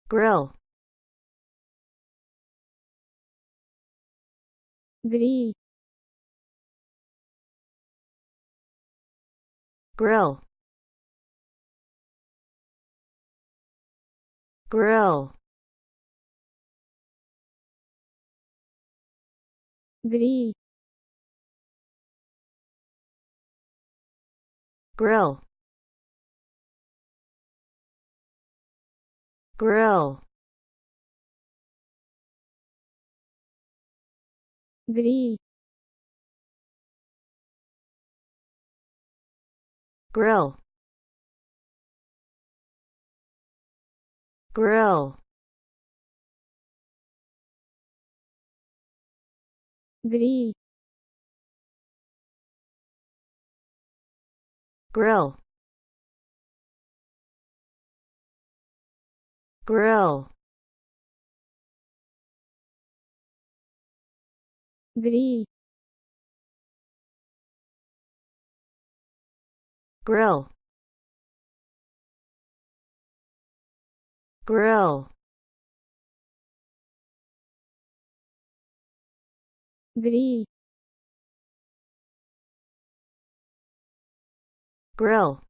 grill, grill, grill, grill, grill, grill, grill, grill, grill, grill, grill, grill, grill, grill, grill, grill, grill, grill,